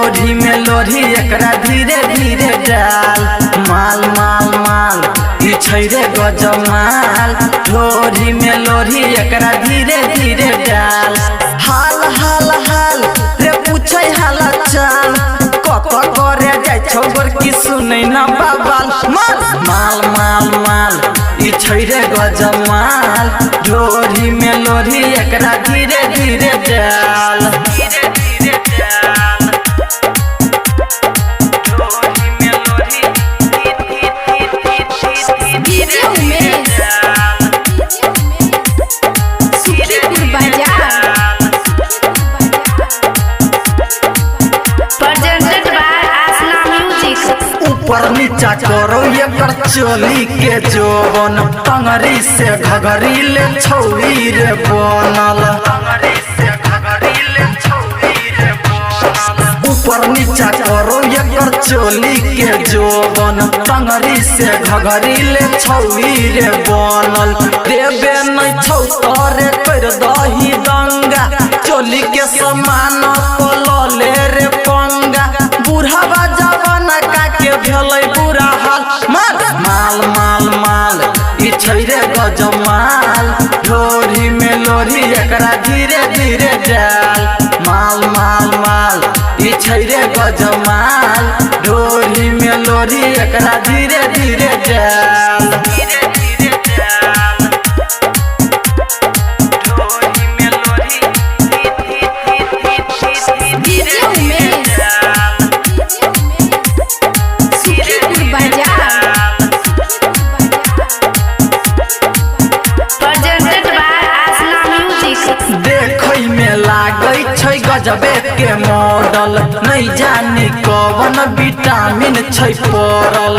ढोरी में लोरी एकरा धीरे धीरे डाल। माल माल माल ई छै रे गजमाल। ढोरी में लोरी एकरा धीरे धीरे डाल। हाल हाल हाल रे पूछै हाल चाल। कत करे जाय छौ गोरकी सुनै ना बाबाल। माल माल माल माल ई छै रे गजमाल। ढोरी में लोरी एकरा धीरे धीरे डाल। ऊपर नीचा करो एकर चोली के जोबन। टंगरी से घघरी ले छौरी रे बनल। ऊपर नीचा करो एकर चोली के जोबन। टंगरी से घघरी ले छौरी रे बनल। देबे नहीं छौ तोरे कर दही दंगा। चोली के समान पलले रे पंगा। बूढ़ावा जवान का के भेलै बुरा हाल। माल माल माल माल ई छै रे गजमाल। ढोरी में लोरी एकरा धीरे धीरे डाल। माल माल माल ई छै रे गजमाल। ढोरी में लोरी एकरा धीरे धीरे डाल। गजबे के मॉडल नहीं जानी कौन विटामिन छै पड़ल।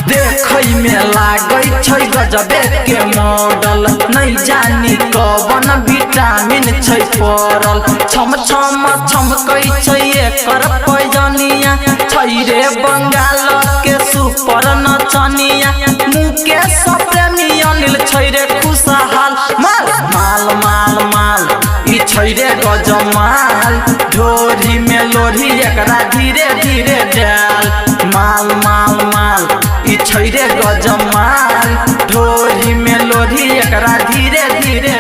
देखै में लागै छै गजबे के मॉडल नहीं जानी कौन विटामिन छै पड़ल। छम छम छमकै छै एकर पैजनिया। छै रे बंगाल के सुपर नचनिया। मुकेश प्रेमी अनिल छै रे खुशहाल। माल माल माल माल ई छै रे गजमाल। ढोरी में लोरी एकरा धीरे धीरे डाल। माल माल माल ई छै रे गजमाल। ढोरी में लोरी एकरा धीरे धीरे